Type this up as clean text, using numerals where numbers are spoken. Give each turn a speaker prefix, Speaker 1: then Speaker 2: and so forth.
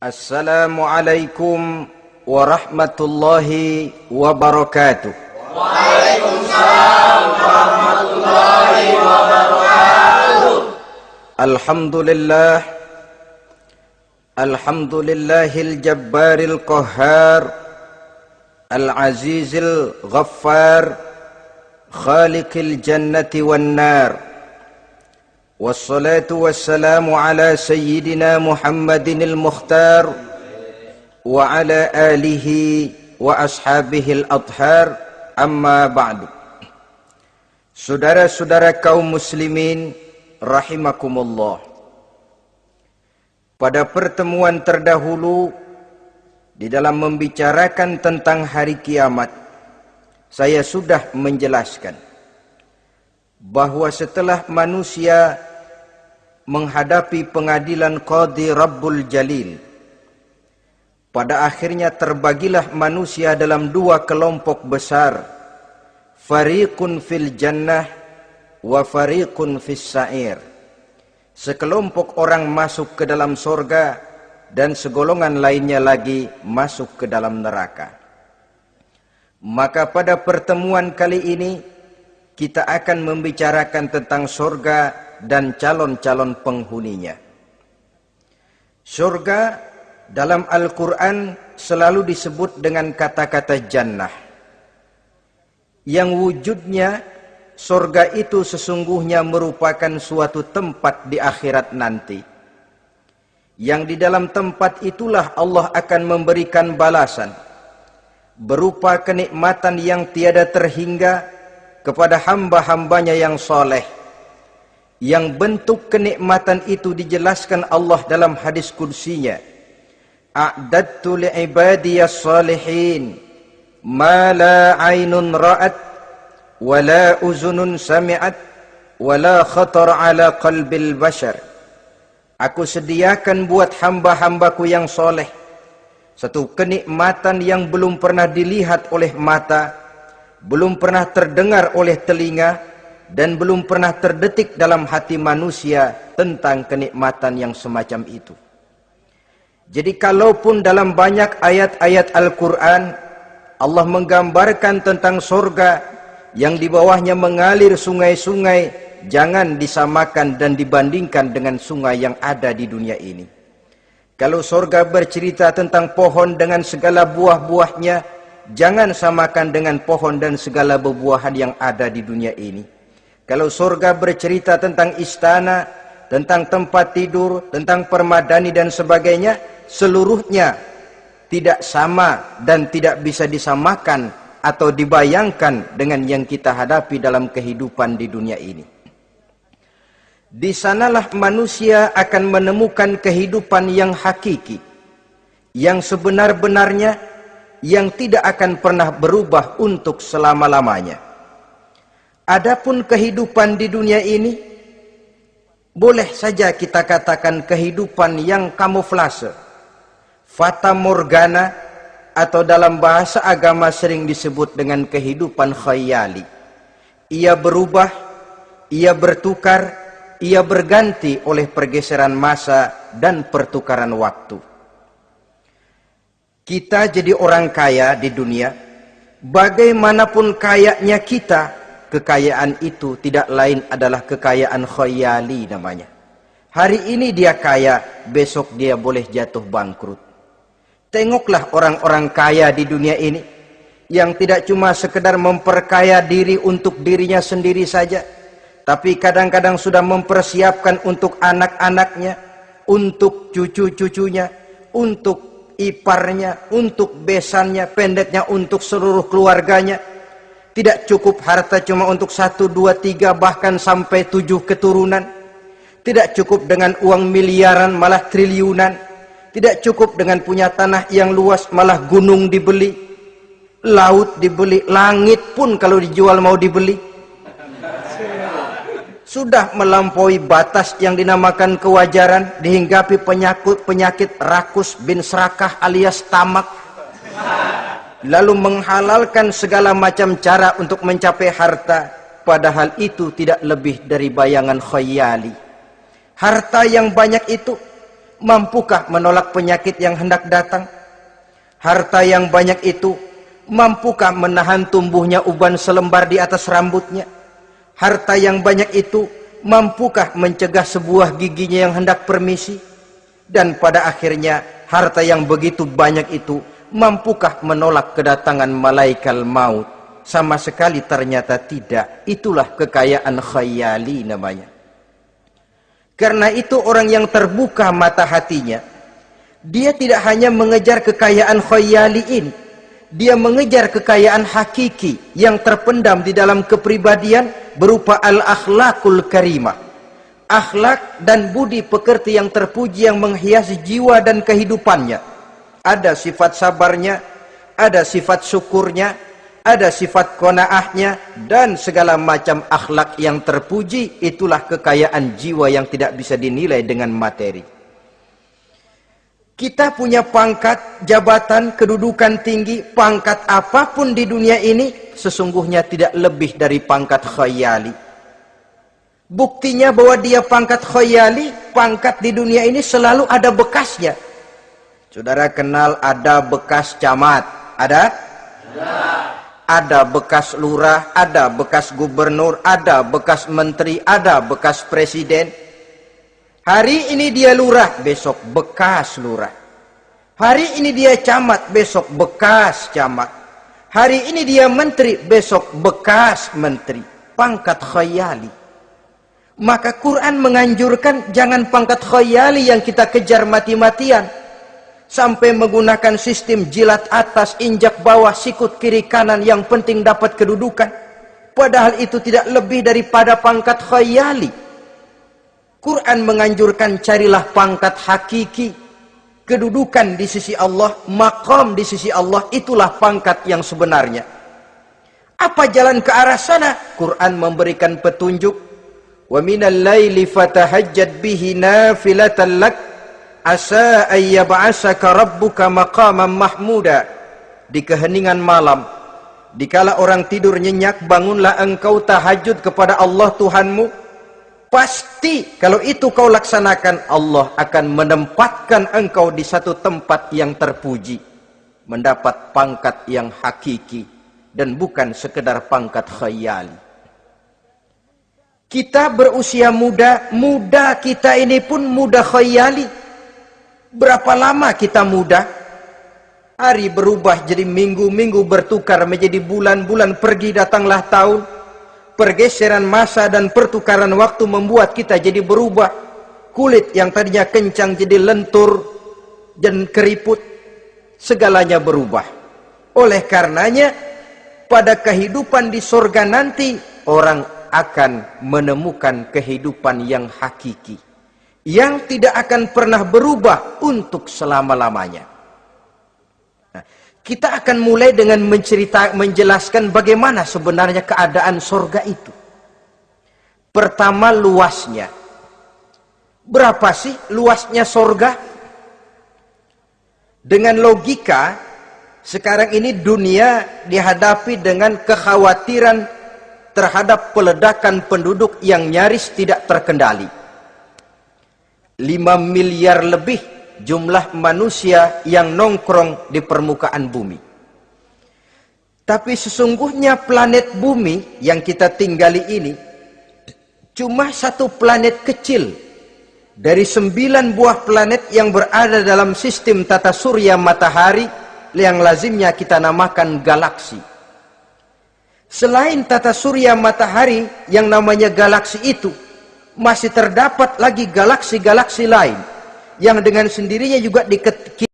Speaker 1: Assalamualaikum warahmatullahi wabarakatuh.
Speaker 2: Waalaikumsalam warahmatullahi wabarakatuh.
Speaker 1: Alhamdulillahil jabbaril qahhar, al-azizil ghaffar, khaliqil jannati wan nar. Wassalatu wassalamu ala sayyidina Muhammadinil Mukhtar wa ala alihi wa ashabihil adhar, amma ba'du. Saudara-saudara kaum muslimin rahimakumullah, pada pertemuan terdahulu di dalam membicarakan tentang hari kiamat, saya sudah menjelaskan bahwa setelah manusia menghadapi pengadilan Qadhi Rabbul Jalil, pada akhirnya terbagilah manusia dalam dua kelompok besar, fariqun fil jannah wa fariqun fis sa'ir. Sekelompok orang masuk ke dalam surga dan segolongan lainnya lagi masuk ke dalam neraka. Maka pada pertemuan kali ini kita akan membicarakan tentang surga dan calon-calon penghuninya. Surga dalam Al-Quran selalu disebut dengan kata-kata jannah, yang wujudnya surga itu sesungguhnya merupakan suatu tempat di akhirat nanti, yang di dalam tempat itulah Allah akan memberikan balasan berupa kenikmatan yang tiada terhingga kepada hamba-hambanya yang soleh, yang bentuk kenikmatan itu dijelaskan Allah dalam hadis kursinya, a'dadtu li'ibadiyas salihin ma la aynun ra'at wa la uzunun sami'at wa la khatar ala qalbil bashar. Aku sediakan buat hamba-hambaku yang soleh satu kenikmatan yang belum pernah dilihat oleh mata, belum pernah terdengar oleh telinga, dan belum pernah terdetik dalam hati manusia tentang kenikmatan yang semacam itu. Jadi kalaupun dalam banyak ayat-ayat Al-Quran Allah menggambarkan tentang surga yang di bawahnya mengalir sungai-sungai, jangan disamakan dan dibandingkan dengan sungai yang ada di dunia ini. Kalau surga bercerita tentang pohon dengan segala buah-buahnya, jangan samakan dengan pohon dan segala buah-buahan yang ada di dunia ini. Kalau surga bercerita tentang istana, tentang tempat tidur, tentang permadani dan sebagainya, seluruhnya tidak sama dan tidak bisa disamakan atau dibayangkan dengan yang kita hadapi dalam kehidupan di dunia ini. Di sanalah manusia akan menemukan kehidupan yang hakiki, yang sebenar-benarnya, yang tidak akan pernah berubah untuk selama-lamanya. Adapun kehidupan di dunia ini, boleh saja kita katakan kehidupan yang kamuflase, fata morgana, atau dalam bahasa agama sering disebut dengan kehidupan khayali. Ia berubah, ia bertukar, ia berganti oleh pergeseran masa dan pertukaran waktu. Kita jadi orang kaya di dunia, bagaimanapun kayanya kita, kekayaan itu tidak lain adalah kekayaan khayali namanya. Hari ini dia kaya, besok dia boleh jatuh bangkrut. Tengoklah orang-orang kaya di dunia ini, yang tidak cuma sekedar memperkaya diri untuk dirinya sendiri saja, tapi kadang-kadang sudah mempersiapkan untuk anak-anaknya, untuk cucu-cucunya, untuk iparnya, untuk besannya, pendeknya untuk seluruh keluarganya. Tidak cukup harta cuma untuk 1, 2, 3, bahkan sampai 7 keturunan. Tidak cukup dengan uang miliaran, malah triliunan. Tidak cukup dengan punya tanah yang luas, malah gunung dibeli, laut dibeli, langit pun kalau dijual mau dibeli. Sudah melampaui batas yang dinamakan kewajaran, dihinggapi penyakit rakus bin serakah alias tamak, lalu menghalalkan segala macam cara untuk mencapai harta, padahal itu tidak lebih dari bayangan khayali. Harta yang banyak itu mampukah menolak penyakit yang hendak datang? Harta yang banyak itu, mampukah menahan tumbuhnya uban selembar di atas rambutnya? Harta yang banyak itu, mampukah mencegah sebuah giginya yang hendak permisi? Dan pada akhirnya, harta yang begitu banyak itu, mampukah menolak kedatangan malaikat maut? Sama sekali ternyata tidak. Itulah kekayaan khayali namanya. Karena itu orang yang terbuka mata hatinya, dia tidak hanya mengejar kekayaan khayali ini, dia mengejar kekayaan hakiki yang terpendam di dalam kepribadian berupa al-akhlaqul karimah. Akhlak dan budi pekerti yang terpuji yang menghiasi jiwa dan kehidupannya. Ada sifat sabarnya, ada sifat syukurnya, ada sifat qanaahnya, dan segala macam akhlak yang terpuji. Itulah kekayaan jiwa yang tidak bisa dinilai dengan materi. Kita punya pangkat, jabatan, kedudukan tinggi, pangkat apapun di dunia ini sesungguhnya tidak lebih dari pangkat khayali. Buktinya bahwa dia pangkat khayali, pangkat di dunia ini selalu ada bekasnya. Saudara kenal ada bekas camat? Ada? Ada bekas lurah, ada bekas gubernur, ada bekas menteri, ada bekas presiden. Hari ini dia lurah, besok bekas lurah. Hari ini dia camat, besok bekas camat. Hari ini dia menteri, besok bekas menteri. Pangkat khayali. Maka Quran menganjurkan jangan pangkat khayali yang kita kejar mati-matian. Sampai menggunakan sistem jilat atas, injak bawah, sikut kiri kanan, yang penting dapat kedudukan. Padahal itu tidak lebih daripada pangkat khayali. Quran menganjurkan carilah pangkat hakiki. Kedudukan di sisi Allah, maqam di sisi Allah, itulah pangkat yang sebenarnya. Apa jalan ke arah sana? Quran memberikan petunjuk. Wa minal laili fatahajjad bihi nafilatan lak asa ayyab'asaka rabbuka maqaman mahmuda. Di keheningan malam, dikala orang tidur nyenyak, bangunlah engkau tahajud kepada Allah Tuhanmu. Pasti kalau itu kau laksanakan, Allah akan menempatkan engkau di satu tempat yang terpuji, mendapat pangkat yang hakiki dan bukan sekedar pangkat khayali. Kita berusia muda, muda kita ini pun muda khayali. Berapa lama kita muda? Hari berubah jadi minggu, minggu bertukar menjadi bulan, bulan pergi datanglah tahun. Pergeseran masa dan pertukaran waktu membuat kita jadi berubah. Kulit yang tadinya kencang jadi lentur dan keriput. Segalanya berubah. Oleh karenanya, pada kehidupan di surga nanti, orang akan menemukan kehidupan yang hakiki, yang tidak akan pernah berubah untuk selama-lamanya. Nah, kita akan mulai dengan menjelaskan bagaimana sebenarnya keadaan surga itu. Pertama, luasnya. Berapa sih luasnya surga? Dengan logika, sekarang ini dunia dihadapi dengan kekhawatiran terhadap peledakan penduduk yang nyaris tidak terkendali. 5 miliar lebih jumlah manusia yang nongkrong di permukaan bumi. Tapi sesungguhnya planet bumi yang kita tinggali ini cuma satu planet kecil dari 9 buah planet yang berada dalam sistem tata surya matahari yang lazimnya kita namakan galaksi. Selain tata surya matahari yang namanya galaksi itu, masih terdapat lagi galaksi-galaksi lain yang dengan sendirinya juga